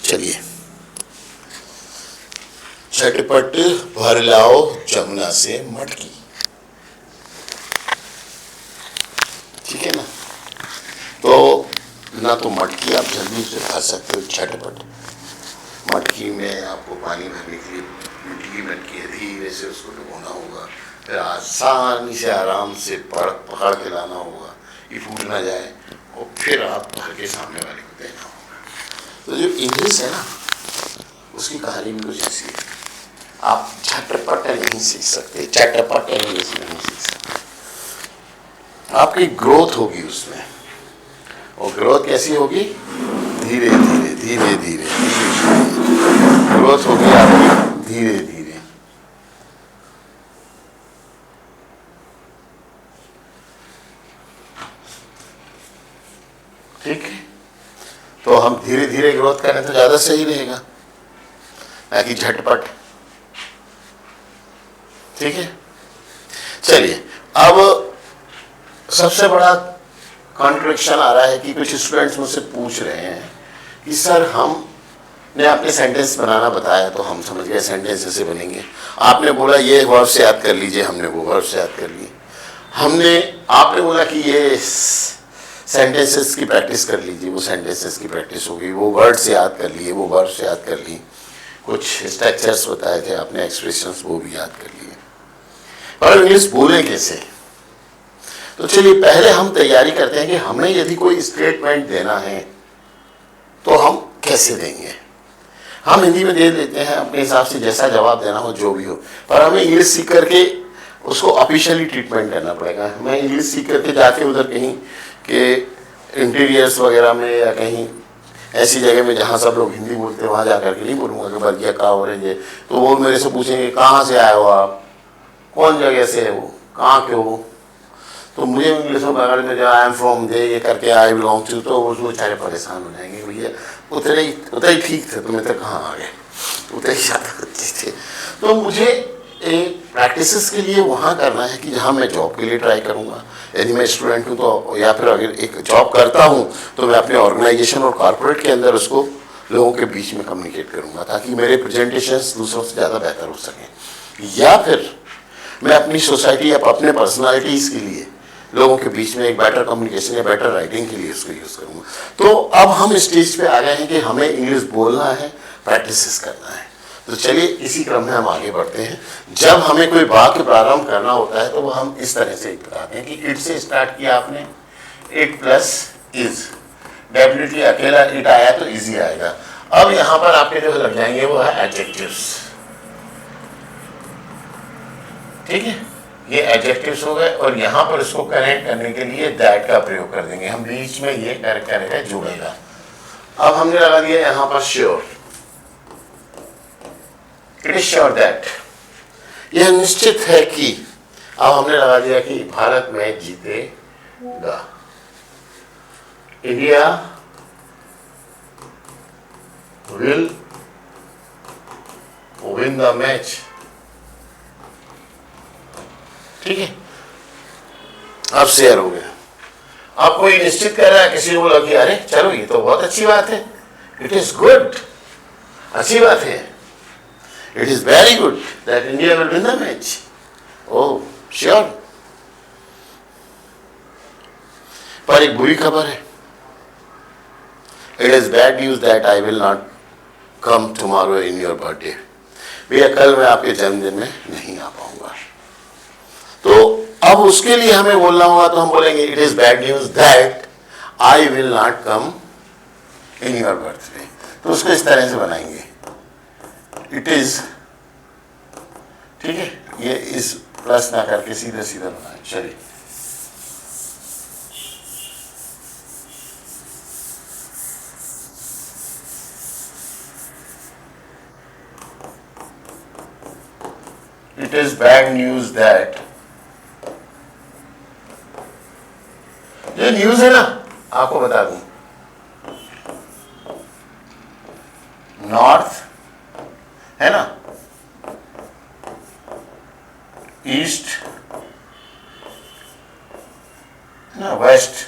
चलिए, झटपट भर लाओ जमुना से मटकी। ठीक है ना? तो ना तो मटकी आप जल्दी से भर सकते हो झटपट। मटकी में आपको पानी भरने के लिए मिट्टी की मटकी है, धीरे से उसको डुबोना होगा, फिर आसानी से आराम से पकड़ के लाना होगा कि फूट ना जाए, और फिर आप भर के सामने वाले को देना होगा। तो जो इंग्लिश है ना, उसकी कहानी भी कुछ ऐसी है। आप झटपट नहीं सीख सकते, चटपट इंग्लिश नहीं सीख सकते। आपकी ग्रोथ होगी उसमें, और ग्रोथ कैसी होगी? धीरे धीरे धीरे धीरे ग्रोथ होगी आपकी, धीरे धीरे। ठीक है? तो हम धीरे धीरे ग्रोथ करें तो ज्यादा सही रहेगा, ना कि झटपट। ठीक है? चलिए, अब सबसे बड़ा कॉन्ट्रडिक्शन आ रहा है कि कुछ स्टूडेंट्स मुझसे पूछ रहे हैं कि सर हमने आपने सेंटेंस बनाना बताया तो हम समझ गए सेंटेंस ऐसे बनेंगे, आपने बोला ये वर्ब से याद कर लीजिए, हमने वो वर्ब से याद कर लिए, आपने बोला कि ये सेंटेंसेस की प्रैक्टिस कर लीजिए, वो सेंटेंसेस की प्रैक्टिस होगी, वो वर्ड से याद कर लिए, वो वर्ब से याद कर ली, कुछ स्ट्रक्चर्स बताए थे आपने, एक्सप्रेशंस, वो भी याद कर लिए, पर इंग्लिश बोले कैसे? तो चलिए पहले हम तैयारी करते हैं कि हमें यदि कोई स्टेटमेंट देना है तो हम कैसे देंगे। हम हिंदी में दे देते हैं अपने हिसाब से, जैसा जवाब देना हो जो भी हो, पर हमें इंग्लिश सीख करके उसको ऑफिशियली ट्रीटमेंट करना पड़ेगा। मैं इंग्लिश सीख करके जाके उधर कहीं के इंटीरियर्स वगैरह में या कहीं ऐसी जगह में जहाँ सब लोग हिंदी बोलते हैं वहाँ जा करके नहीं बोलूँगा कि बर्गिया कहाँ हो रही है, तो वो मेरे से पूछेंगे कहाँ से आए हो आप, कौन जगह से है वो, कहाँ के हो, तो मुझे इंग्लिश में बगल में जो आई एम फ्रॉम दे ये करके आई बिलोंग टू, तो वो बेचारे परेशान हो जाएंगे, भैया उतरे ही ठीक थे, तुम्हें तो कहाँ आ गए, उतरे ही ज़्यादा अच्छे थे। तो मुझे एक प्रैक्टिस के लिए वहाँ करना है कि जहाँ मैं जॉब के लिए ट्राई करूँगा, यदि मैं स्टूडेंट हूँ तो, या फिर अगर एक जॉब करता हूँ तो मैं अपने ऑर्गेनाइजेशन और कॉर्पोरेट के अंदर उसको लोगों के बीच में कम्युनिकेट करूँगा ताकि मेरे प्रेजेंटेशंस दूसरों से ज़्यादा बेहतर हो सकें, या फिर मैं अपनी सोसाइटी या अपने पर्सनालिटीज़ के लिए लोगों के बीच में एक बेटर कम्युनिकेशन या बेटर राइटिंग के लिए उसको यूज़ करूँगा। तो अब हम स्टेज पे आ गए हैं कि हमें इंग्लिश बोलना है, प्रैक्टिस करना है। तो चलिए इसी क्रम में हम आगे बढ़ते हैं। जब हमें कोई वाक्य प्रारंभ करना होता है तो वो हम इस तरह से बताते हैं कि इट से स्टार्ट किया आपने, इट प्लस इज, डेफिनेटली अकेला इट आया तो इजी आएगा। अब यहाँ पर आपके जो लग जाएंगे वो है एडजेक्टिव्स। ठीक है, ये एडजेक्टिव्स हो गए, और यहाँ पर इसको कनेक्ट करने के लिए दैट का प्रयोग कर देंगे हम, बीच में ये करेक्टर जुड़ेगा। अब हमने लगा दिया यहाँ पर sure, it is sure that, यह निश्चित है कि। अब हमने लगा दिया कि भारत मैच जीतेगा, India will win the match. ठीक है, अब शेयर हो गया। अब कोई निश्चित कर रहा है, किसी को बोला कि अरे चलो ये तो बहुत अच्छी बात है, इट इज गुड, अच्छी बात है, it is very good that India will win the match. Oh sure. पर एक बुरी खबर है, it is bad news that I will not come tomorrow in your birthday. भैया कल मैं आपके जन्मदिन में नहीं आ पाऊंगा। तो अब उसके लिए हमें बोलना होगा, तो हम बोलेंगे it is bad news that I will not come in your birthday. तो उसको इस तरह से बनाएंगे, इट इज, ठीक है, ये इस प्लस ना करके सीधे सीधे बनाए। चलिए, it is bad news that, ये न्यूज है ना, आपको बता दूं, नॉर्थ है ना, ईस्ट ना, वेस्ट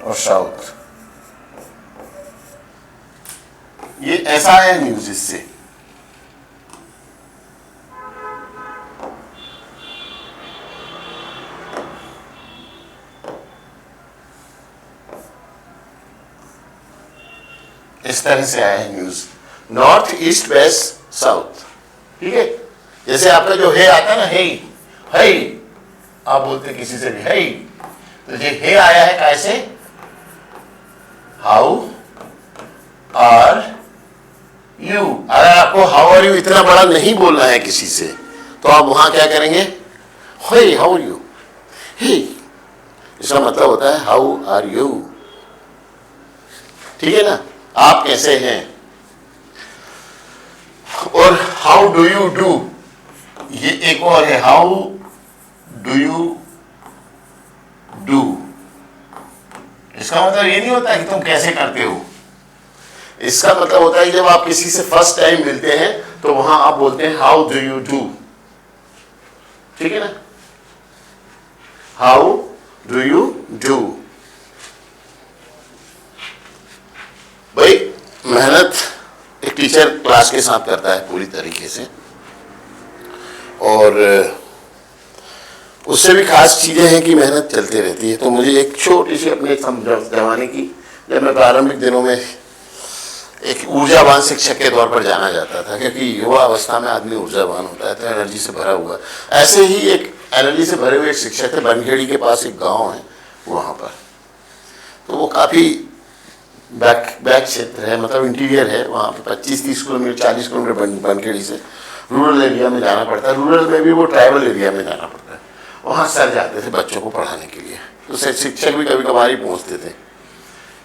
और साउथ। ये ऐसा है न्यूज इससे। इस तरह से आया है news, north east west south. ठीक है, जैसे आपका जो है आता है ना, है आप बोलते किसी से भी है, तो ये है आया है कैसे, हाउ आर यू। अगर आपको हाउ आर यू इतना बड़ा नहीं बोलना है किसी से, तो आप वहां क्या करेंगे, हे हाउ आर यू, हे, इसका मतलब होता है हाउ आर यू। ठीक है ना, आप कैसे हैं। और हाउ डू यू डू, ये एक और है, हाउ डू यू डू। इसका मतलब ये नहीं होता कि तुम कैसे करते हो, इसका मतलब होता है जब आप किसी से फर्स्ट टाइम मिलते हैं तो वहां आप बोलते हैं हाउ डू यू डू। ठीक है ना, हाउ डू यू डू। भाई मेहनत एक टीचर क्लास के साथ करता है पूरी तरीके से, और उससे भी खास चीजें हैं कि मेहनत चलती रहती है। तो मुझे एक छोटी सी अपने जमाने की, जब मैं प्रारंभिक दिनों में एक ऊर्जावान शिक्षक के तौर पर जाना जाता था, क्योंकि युवा अवस्था में आदमी ऊर्जावान होता है तो एनर्जी से भरा हुआ। ऐसे ही एक एनर्जी से भरे हुए एक शिक्षक थे, बनखेड़ी के पास एक गांव है वहां पर। तो वो काफी बैक क्षेत्र है, मतलब इंटीरियर है, वहाँ पे 25-30 किलोमीटर 40 किलोमीटर बनखेड़ी से रूरल एरिया में जाना पड़ता है। रूरल में भी वो ट्राइबल एरिया में जाना पड़ता है। वहाँ सर जाते थे बच्चों को पढ़ाने के लिए, तो शिक्षक भी कभी कभार ही पहुँचते थे।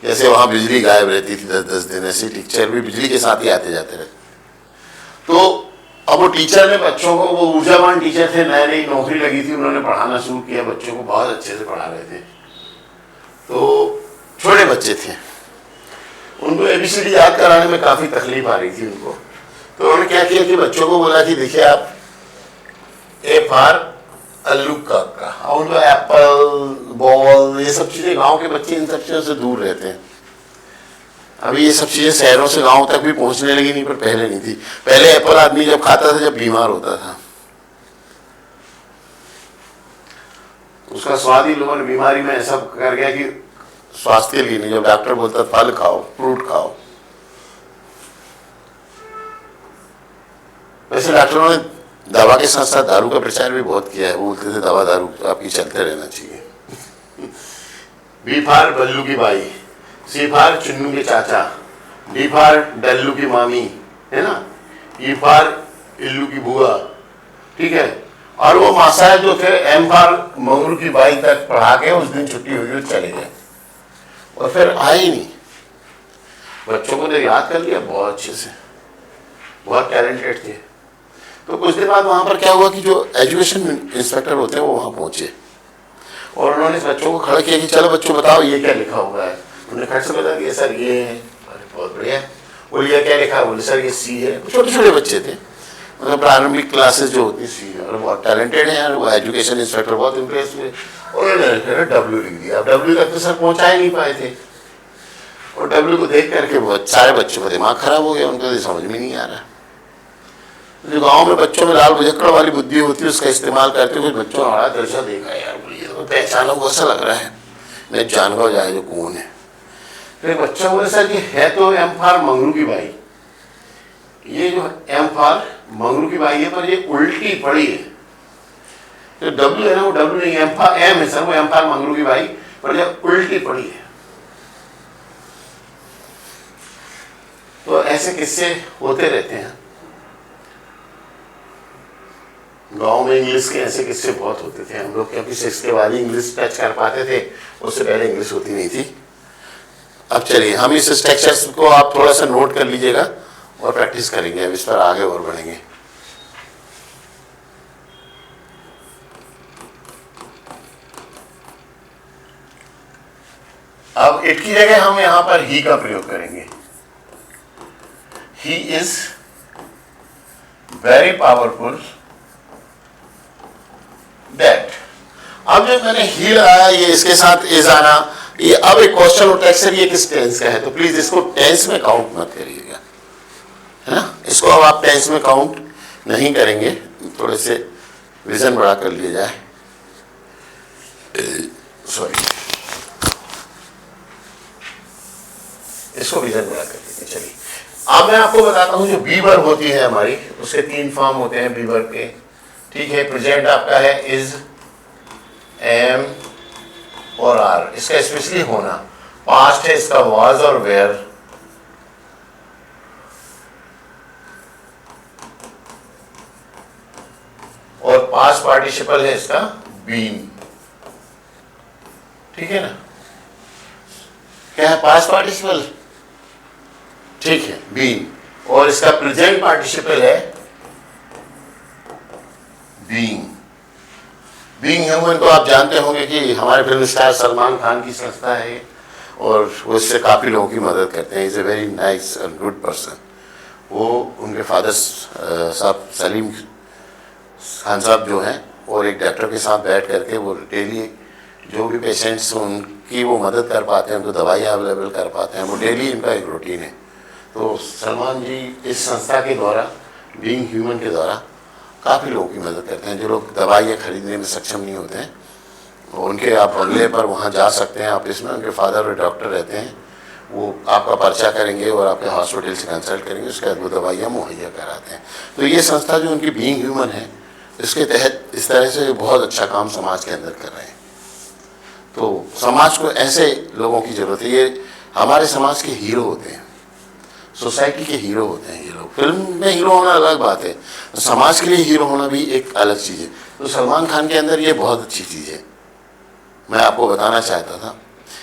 जैसे वहाँ बिजली गायब रहती थी 10-10 दिन, ऐसे टीचर भी बिजली के साथ ही आते जाते रहते। तो अब वो टीचर ने बच्चों को, वो ऊर्जावान टीचर थे, नई नई नौकरी लगी थी, उन्होंने पढ़ाना शुरू किया, बच्चों को बहुत अच्छे से पढ़ा रहे थे। तो छोटे बच्चे थे, उनको एबीसीडी याद कराने में काफी तकलीफ आ रही थी उनको। तो उन्होंने क्या किया कि बच्चों को बोला कि देखिए आप ए फॉर अल्लू का, और उनको एप्पल बॉल ये सब चीजें, गांव के बच्चे इन सब चीजों से दूर रहते हैं। अभी ये सब चीजें शहरों से गांव तक भी पहुंचने लगी, नहीं पर पहले नहीं थी। पहले एप्पल आदमी जब खाता था जब बीमार होता था, उसका स्वाद ही लोगों ने बीमारी में ऐसा कर गया कि स्वास्थ्य के लिए नहीं, जब डॉक्टर बोलता फल खाओ, फ्रूट खाओ। वैसे डॉक्टरों ने दवा के साथ साथ दारू का प्रचार भी बहुत किया है। वो बोलते थे दवा दारू आपकी चलते रहना चाहिए। बी फार बल्लू की बाई, सी फार चुन्नू के चाचा, डी फार डल्लू की मामी, है ना, ई फार इल्लू की बुआ। ठीक है, और वो मासा जो थे एम फार मंगरू की बाई तक पढ़ा के उस दिन छुट्टी हुई, चले गए और फिर आए ही नहीं। बच्चों को तो याद कर लिया बहुत अच्छे से, बहुत टैलेंटेड थे। तो कुछ दिन बाद वहां पर क्या हुआ कि जो एजुकेशन इंस्पेक्टर होते हैं वो वहां पहुंचे और उन्होंने बच्चों को खड़ा किया कि चलो बच्चों बताओ ये क्या लिखा हुआ है। उन्होंने खट से बता दिया सर ये है। अरे बहुत बढ़िया। बोलिए क्या लिखा, बोले सर ये सी है। छोटे छोटे बच्चे थे, मतलब प्रारंभिक क्लासेस जो होती सी है, और बहुत टैलेंटेड है यार। वो एजुकेशन इंस्पेक्टर बहुत इम्प्रेस हुए और डब्ल्यू लिख दिया। अब डब्ल्यू तक तो सर पहुंचा ही नहीं पाए थे, और डब्ल्यू को देख करके बहुत सारे बच्चों का दिमाग खराब हो गया, उनको समझ में नहीं आ रहा। जो गांव में बच्चों में लाल भुजक्कड़ वाली बुद्धि होती है उसका इस्तेमाल करते हुए बच्चों ने बड़ा दर्जा देखा यार, बोलिए तो पहचाना हुआ सा लग रहा है, मैं जान पाओ जाए जो कौन है। फिर बच्चों बोले सर ये है तो एम फार मंगरू की बाई, ये जो एम फार मंगरू की बाई है पर ये उल्टी पड़ी है। जो डब्ल्यू है ना वो डब्ल्यू नहीं, एम फार एम है सर, वो एम फार मंगरू की बाई पर जब उल्टी पड़ी है। तो ऐसे किस्से होते रहते हैं गांव में। इंग्लिश के ऐसे किस्से बहुत होते थे। हम लोग क्योंकि 6 के बाद ही इंग्लिश टच कर पाते थे, उससे पहले इंग्लिश होती नहीं थी। अब चलिए हम इस स्ट्रक्चर्स को आप थोड़ा सा नोट कर लीजिएगा और प्रैक्टिस करेंगे, अब इस पर आगे और बढ़ेंगे। अब इट की जगह हम यहां पर ही का प्रयोग करेंगे। He is very powerful that. अब जो मैंने ही लगाया ये इसके साथ इज आना, ये अब एक क्वेश्चन उठता है सर ये किस टेंस का है, तो प्लीज इसको टेंस में काउंट मत करिएगा, है ना। इसको अब आप टेंस में काउंट नहीं करेंगे, थोड़े से विजन बड़ा कर लिया जाए, सॉरी इसको विजन बड़ा कर लीजिए। चलिए अब मैं आपको बताता हूं जो बी वर्ब होती है हमारी, उसके 3 फॉर्म होते हैं बी वर्ब के, ठीक है। प्रेजेंट आपका है इज, एम और आर, इसका स्पेशली होना। पास्ट है इसका वाज और वेयर, और पास्ट पार्टिसिपल है इसका बीन, ठीक है ना। क्या है पास्ट पार्टिसिपल, ठीक है, बीन, और इसका प्रेजेंट पार्टिसिपल है बीइंग। बीइंग ह्यूमन को आप जानते होंगे कि हमारे फिल्म स्टार सलमान खान की संस्था है और वो इससे काफ़ी लोगों की मदद करते हैं। Is a very nice and good person. वो उनके फादर साहब सलीम खान साहब जो हैं, और एक डॉक्टर के साथ बैठ करके वो डेली जो भी पेशेंट्स उनकी वो मदद कर पाते हैं, उनको दवाइयाँ अवेलेबल कर पाते हैं, वो डेली इनका एक रूटीन है। तो सलमान जी इस संस्था के द्वारा, बीइंग ह्यूमन के द्वारा, काफ़ी लोगों की मदद करते हैं जो लोग दवाइयाँ खरीदने में सक्षम नहीं होते हैं। उनके आप बंगले पर वहाँ जा सकते हैं, आप इसमें उनके फादर और डॉक्टर रहते हैं, वो आपका पर्चा करेंगे और आपके हॉस्पिटल से कंसल्ट करेंगे, उसके बाद वो दवाइयाँ मुहैया कराते हैं। तो ये संस्था जो उनकी बीइंग ह्यूमन है, इसके तहत इस तरह से बहुत अच्छा काम समाज के अंदर कर रहे हैं। तो समाज को ऐसे लोगों की ज़रूरत है, ये हमारे समाज के हीरो होते हैं, सोसाइटी के हीरो होते हैं ये लोग। फिल्म में हीरो होना अलग बात है, तो समाज के लिए हीरो होना भी एक अलग चीज़ है। तो सलमान खान के अंदर ये बहुत अच्छी चीज़ है, मैं आपको बताना चाहता था।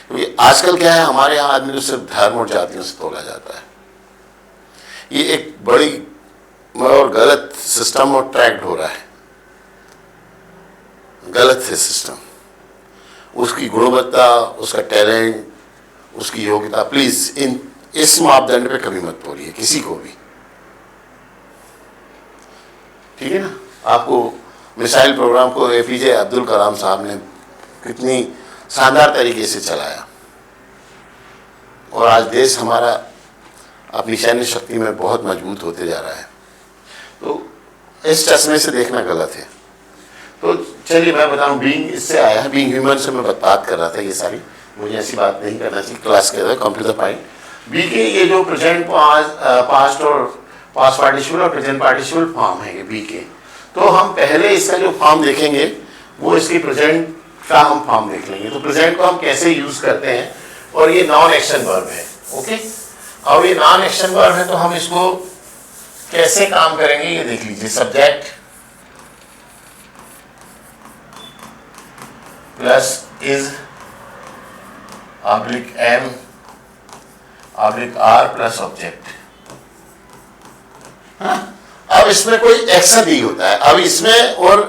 क्योंकि आजकल क्या है, हमारे यहाँ आदमी को सिर्फ धर्म और जातियों से तोला जाता है। ये एक बड़ी और गलत सिस्टम और ट्रैक्ड हो रहा है, गलत है सिस्टम। उसकी गुणवत्ता, उसका टैलेंट, उसकी योग्यता, प्लीज इस मापदंड पे कभी मत तोलिए किसी को भी, ठीक है ना। आपको मिसाइल प्रोग्राम को एपीजे अब्दुल कलाम साहब ने कितनी शानदार तरीके से चलाया, और आज देश हमारा अपनी सैन्य शक्ति में बहुत मजबूत होते जा रहा है। तो इस चश्मे से देखना गलत है। तो चलिए मैं बताऊं, बीइंग इससे आया है, बीइंग ह्यूमन से मैं बात कर रहा था। ये सारी मुझे ऐसी बात नहीं करना चाहिए क्लास के अंदर, come to the point. Be के ये जो प्रेजेंट, पास्ट और पास्ट पार्टिसिपल और प्रेजेंट पार्टिसिपल फॉर्म है ये बी के। तो हम पहले इसका जो फॉर्म देखेंगे वो इसकी प्रेजेंट का हम फॉर्म देख लेंगे। तो प्रेजेंट को हम कैसे यूज करते हैं, और ये नॉन एक्शन वर्ब है, ओके। अब ये नॉन एक्शन वर्ब है तो हम इसको कैसे काम करेंगे ये देख लीजिए। Subject plus is oblique am oblique are plus object. अब इसमें कोई एक्शन नहीं होता है। अब इसमें और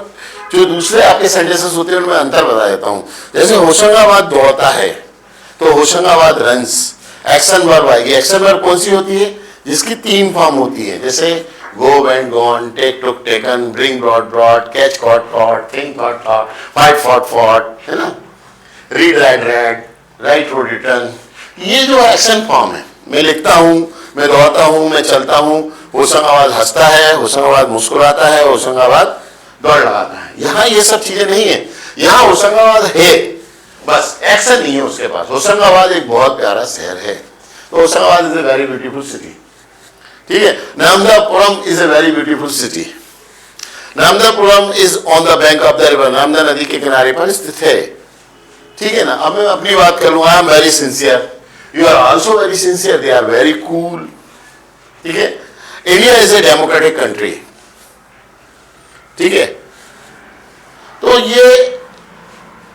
जो दूसरे आपके सेंटेंसेस होते हैं उनमें अंतर बता देता हूं। जैसे होशंगाबाद दौड़ता है तो होशंगाबाद रन्स, एक्शन वर्ब आएगी। एक्शन वर्ब कौन सी होती है, जिसकी 3 फॉर्म होती है, जैसे go went gone, take took taken, bring brought brought, catch caught caught, think thought thought, fight fought fought, है ना, read write read, write rode written. ये जो एक्शन फॉर्म है, मैं लिखता हूं, मैं दौड़ता हूं, मैं चलता हूं, होशंगाबाद हंसता है, होशंगाबाद मुस्कुराता है, होशंगाबाद दौड़ लगाता है। यहाँ ये सब चीजें नहीं है, यहाँ होशंगाबाद है, बस एक्शन नहीं है उसके पास। होशंगाबाद एक बहुत प्यारा शहर है, तो Hoshangabad is a very beautiful city, ठीक है। Narmadapuram is a very beautiful city. Narmadapuram is on the bank of the river, Narmada नदी के किनारे पर स्थित है, ठीक है ना। अब मैं अपनी बात करूँ, I am very sincere, you are also very sincere, they are very cool, ठीक है। India is a democratic country, ठीक है। तो ये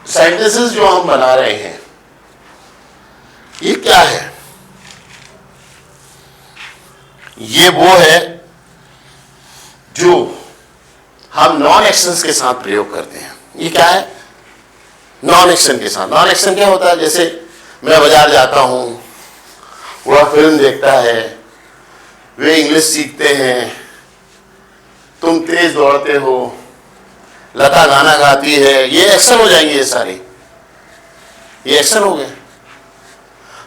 सेंटेंसेस जो हम बना रहे हैं ये क्या है, ये वो है जो हम नॉन एक्शंस के साथ प्रयोग करते हैं। ये क्या है, नॉन एक्शन के साथ। नॉन एक्शन क्या होता है, जैसे मैं बाजार जाता हूं, वह फिल्म देखता है, वे इंग्लिश सीखते हैं, तुम तेज दौड़ते हो, लता गाना गाती है, ये एक्शन हो जाएंगे, ये सारे ये एक्शन हो गए।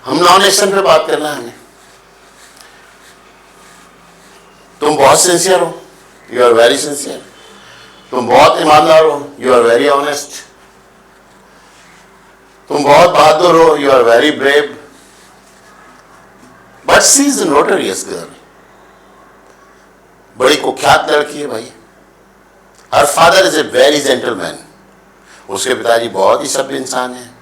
हम नॉन एक्शन पे बात करना है हमें। तुम बहुत सिंसियर हो, यू आर वेरी सिंसियर। तुम बहुत ईमानदार हो, यू आर वेरी ऑनेस्ट। तुम बहुत बहादुर हो, you are very brave. But she is notorious girl, बड़ी कुख्यात लड़की है भाई। Her father is a very gentleman, उसके पिताजी बहुत ही सभ्य इंसान है।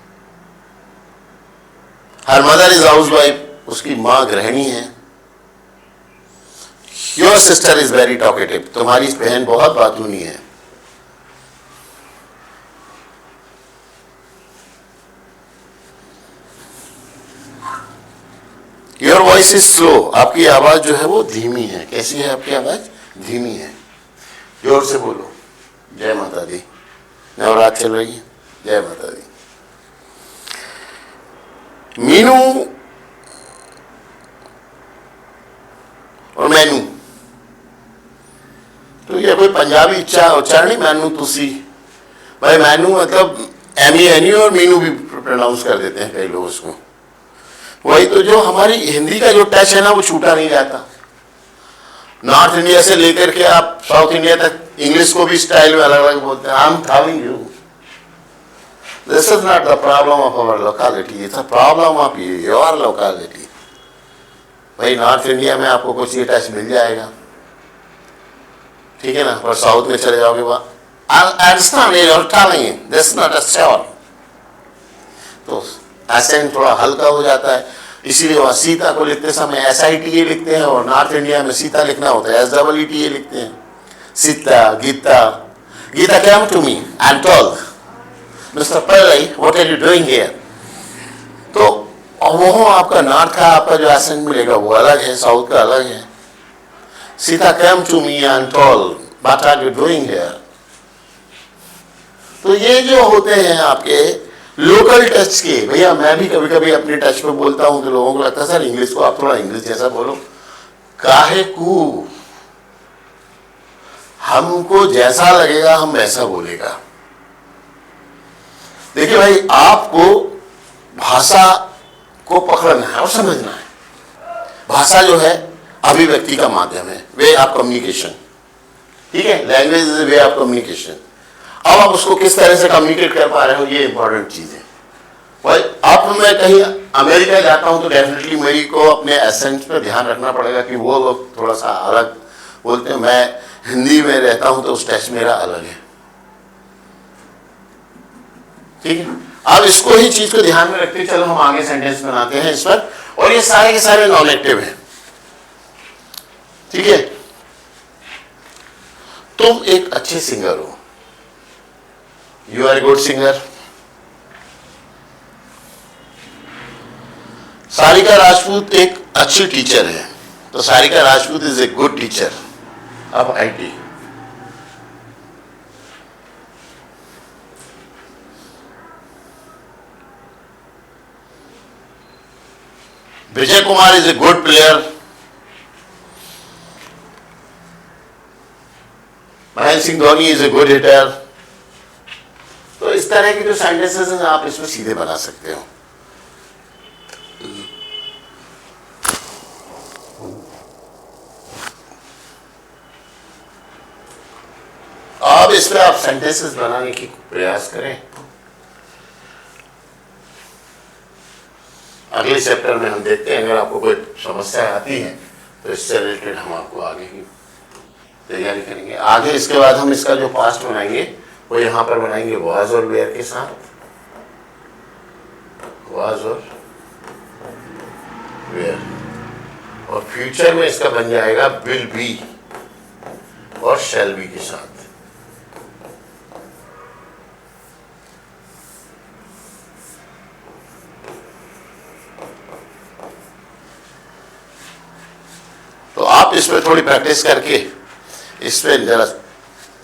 Her mother is housewife, उसकी मां गृहिणी है। Your sister is very talkative, तुम्हारी बहन बहुत बातूनी है। योर वॉइस इज स्लो, आपकी आवाज जो है वो धीमी है। कैसी है आपकी आवाज? धीमी है। जोर से बोलो। जय माता दी। नवरात्र चल रही है, जय माता दी। मीनू और मैनू, तो ये कोई पंजाबी उच्चारण नहीं, मैनू तुसी भाई। मैनू मतलब MENU, और मीनू भी प्रोनाउंस कर देते हैं कई लोग उसको। वही तो जो हमारी हिंदी का जो टच है ना, वो छूटा नहीं जाता। नॉर्थ इंडिया से लेकर के आप साउथ इंडिया तक इंग्लिश को भी स्टाइल में अलग अलग बोलते हैं। I am telling you, this is not the problem of our locality, it's a problem of your locality. भाई नॉर्थ इंडिया में आपको कुछ ये टच मिल जाएगा, ठीक है ना, और साउथ में चले जाओगे वहां तो एसेंट थोड़ा हल्का हो जाता है। इसीलिए वहां सीता को लिखते समय SITA लिखते हैं, और नॉर्थ इंडिया में सीता लिखना होता है SEETA लिखते हैं। Sita, Gita. Gita come to me and told mister Pillai what are you doing here. तो वो आपका नॉर्थ का आपका जो एसेंट मिलेगा वो अलग है, साउथ का अलग है। Sita come to me and told what are you doing here. तो ये जो होते हैं आपके लोकल टच के, भैया मैं भी कभी कभी अपने टच पे बोलता हूं तो लोगों को लगता है सर इंग्लिश को आप थोड़ा इंग्लिश जैसा बोलो। काहे कू, हमको जैसा लगेगा हम वैसा बोलेगा। देखिए भाई, आपको भाषा को पकड़ना है और समझना है। भाषा जो है अभिव्यक्ति का माध्यम है, वे ऑफ कम्युनिकेशन, ठीक है। Language is way of communication. अब आप उसको किस तरह से कम्युनिकेट कर पा रहे हो, ये इंपॉर्टेंट चीज है भाई। अब मैं कहीं अमेरिका जाता हूं तो डेफिनेटली मेरी को अपने एसेंट पे ध्यान रखना पड़ेगा कि वो लोग थोड़ा सा अलग बोलते हैं। मैं हिंदी में रहता हूं तो उस टच मेरा अलग है, ठीक है। अब इसको ही चीज को ध्यान में रखते चलो हम आगे सेंटेंस बनाते हैं इस पर, और ये सारे के सारे नॉन एक्टिव हैं, ठीक है। तुम एक अच्छे सिंगर हो, you are a good singer. Sarika Rajput एक अच्छी टीचर है, तो Sarika Rajput is a good teacher of IT। Vijay Kumar is a good player. Mahendra Singh Dhoni is a good hitter. तो इस तरह के जो सेंटेंसेस हैं आप इसमें सीधे बना सकते हो। अब इस पे आप सेंटेंसेस बनाने की प्रयास करें। अगले चैप्टर में हम देखते हैं, अगर आपको कोई समस्या आती है तो इससे रिलेटेड हम आपको आगे की तैयारी करेंगे। आगे इसके बाद हम इसका जो पास्ट बनाएंगे वो यहां पर बनाएंगे वाज और वेयर के साथ, वाज और वेयर, और फ्यूचर में इसका बन जाएगा विल बी और शैल बी के साथ। तो आप इसमें थोड़ी प्रैक्टिस करके इस पे जरा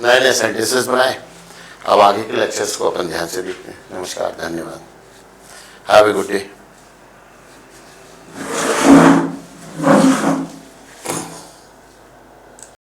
नए नए सेंटेंसेस बनाए। अब आगे के लेक्चर्स को अपन ध्यान से देखते हैं। नमस्कार, धन्यवाद, हैव ए गुड डे।